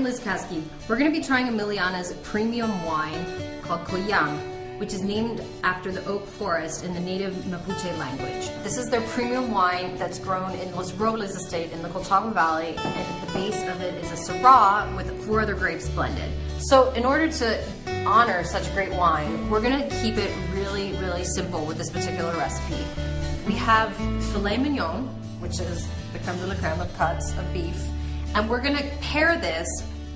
I'm Liz Kasky. We're going to be trying Emiliana's premium wine called Coyam, which is named after the oak forest in the native Mapuche language. This is their premium wine that's grown in Los Robles estate in the Colchagua Valley, and the base of it is a Syrah with 4 other grapes blended. So in order to honor such great wine, we're going to keep it really, really simple with this particular recipe. We have filet mignon, which is the creme de la creme of cuts of beef, and we're going to pair this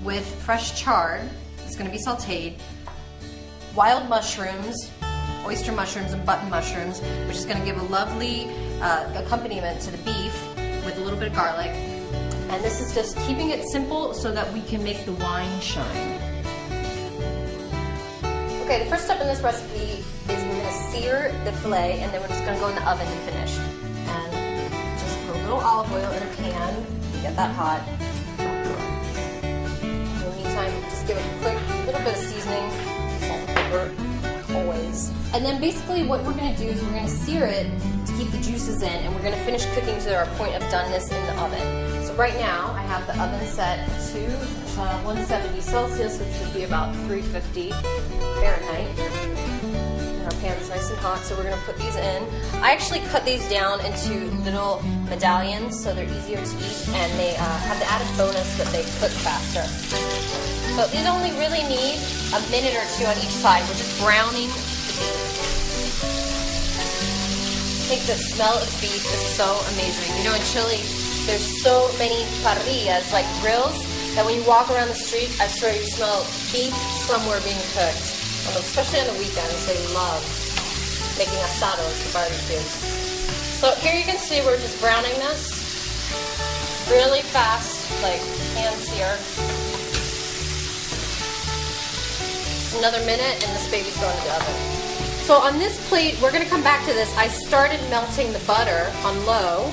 with fresh chard. It's going to be sauteed, wild mushrooms, oyster mushrooms and button mushrooms, which is going to give a lovely accompaniment to the beef with a little bit of garlic. And this is just keeping it simple so that we can make the wine shine. Okay, the first step in this recipe is we're going to sear the filet, and then we're just going to go in the oven to finish. And just put a little olive oil in a pan, get that hot. In the meantime, just give it a quick little bit of seasoning, salt and pepper, always. And then basically what we're going to do is we're going to sear it to keep the juices in, and we're going to finish cooking to our point of doneness in the oven. So right now I have the oven set to 170 Celsius, which would be about 350 Fahrenheit. And our pan's nice and hot, so we're going to put these in. I actually cut these down into little medallions so they're easier to eat, and they have the added bonus that they cook faster. So these only really need a minute or 2 on each side. We're just browning the beef. I think the smell of beef is so amazing. You know, in Chile, there's so many parrillas, like grills, that when you walk around the street, I swear you smell beef somewhere being cooked. Especially on the weekends, they love making asados, the barbecues. So here you can see we're just browning this really fast, like hand sear. Another minute and this baby's going to the oven. So on this plate, we're going to come back to this. I started melting the butter on low.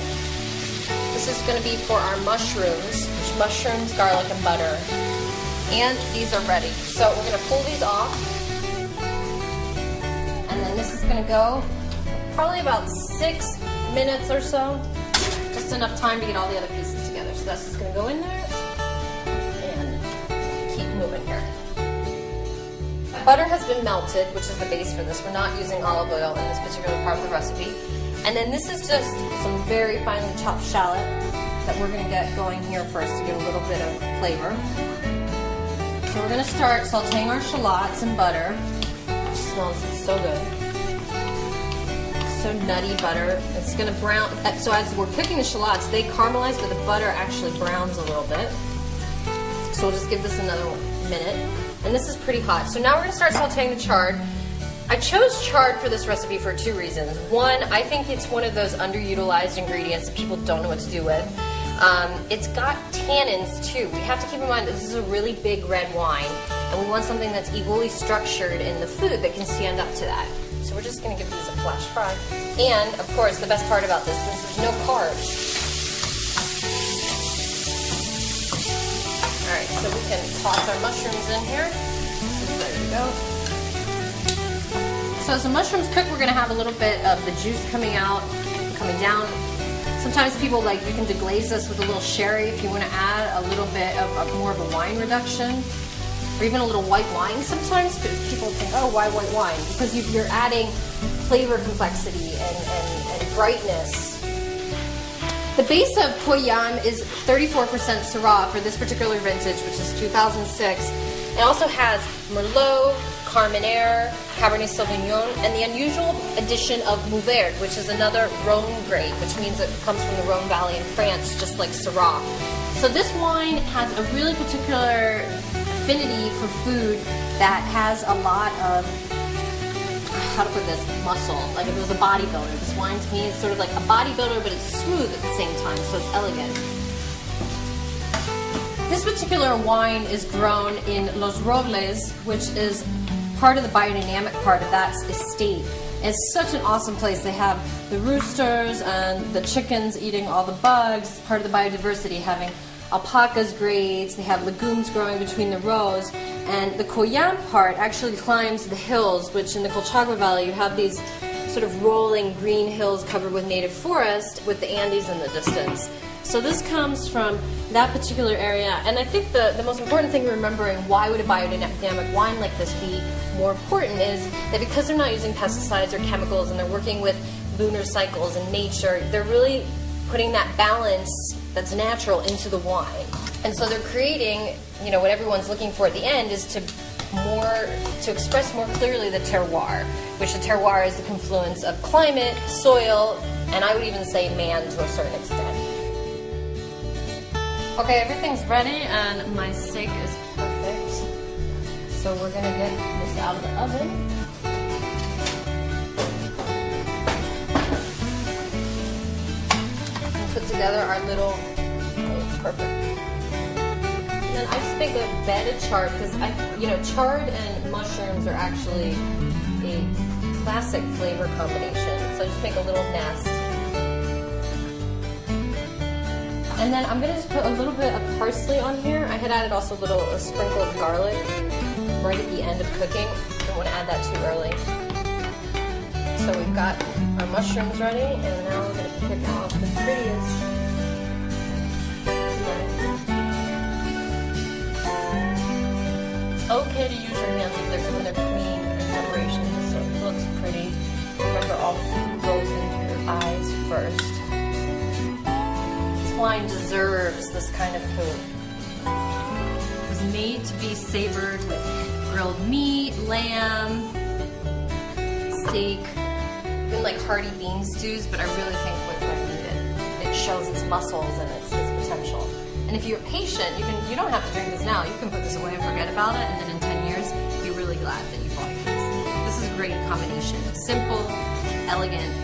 This is going to be for our mushrooms, mushrooms, garlic, and butter. And these are ready. So we're going to pull these off. And then this is going to go probably about 6 minutes or so. Just enough time to get all the other pieces together. So that's just going to go in there and keep moving here. Butter has been melted, which is the base for this. We're not using olive oil in this particular part of the recipe. And then this is just some very finely chopped shallot that we're going to get going here first to get a little bit of flavor. So we're going to start sauteing our shallots in butter. It smells so good. So nutty butter. It's going to brown. So as we're cooking the shallots, they caramelize, but the butter actually browns a little bit. So we'll just give this another minute. And this is pretty hot. So now we're going to start sauteing the chard. I chose chard for this recipe for 2 reasons. One, I think it's one of those underutilized ingredients that people don't know what to do with. It's got tannins too. We have to keep in mind that this is a really big red wine, and we want something that's equally structured in the food that can stand up to that. So we're just going to give these a flash fry. And of course, the best part about this is there's no carbs. Alright, so we can toss our mushrooms in here. This is ready to go. So as the mushrooms cook, we're going to have a little bit of the juice coming out, coming down. Sometimes people you can deglaze this with a little sherry if you want to add a little bit of more of a wine reduction, or even a little white wine sometimes. But people think, oh, why white wine? Because you're adding flavor complexity and brightness. The base of Coyam is 34% Syrah for this particular vintage, which is 2006. It also has Merlot, Carmenere, Cabernet Sauvignon, and the unusual addition of Mourvèdre, which is another Rhone grape, which means it comes from the Rhone Valley in France, just like Syrah. So this wine has a really particular affinity for food that has a lot of, how to put this, muscle. Like if it was a bodybuilder, this wine to me is sort of like a bodybuilder, but it's smooth at the same time, so it's elegant. This particular wine is grown in Los Robles, which is part of the biodynamic part of that estate. It's such an awesome place. They have the roosters and the chickens eating all the bugs, part of the biodiversity, having alpacas graze, they have legumes growing between the rows, and the Coyam part actually climbs the hills, which in the Colchagua Valley you have these sort of rolling green hills covered with native forest with the Andes in the distance. So this comes from that particular area, and I think the most important thing remembering why would a biodynamic wine like this be more important is that because they're not using pesticides or chemicals and they're working with lunar cycles and nature, they're really putting that balance that's natural into the wine. And so they're creating, you know, what everyone's looking for at the end is to express more clearly the terroir, which the terroir is the confluence of climate, soil, and I would even say man to a certain extent. Okay, everything's ready and my steak is perfect. So we're gonna get this out of the oven. And put together our little, oh, it's perfect. And then I just make a bed of chard because chard and mushrooms are actually a classic flavor combination. So I just make a little nest. And then I'm gonna just put a little bit of parsley on here. I had added also a sprinkle of garlic right at the end of cooking. Don't want to add that too early. So we've got our mushrooms ready, and now we're gonna pick out the prettiest. Okay to use your hands when they're clean in preparation, so it looks pretty. Remember, all food goes into your eyes first. Wine deserves this kind of food. It was made to be savored with grilled meat, lamb, steak, even like hearty bean stews, but I really think with red meat it shows its muscles and its potential. And if you're patient, you don't have to drink this now. You can put this away and forget about it, and then in 10 years, be really glad that you bought this. This is a great combination. Simple, elegant,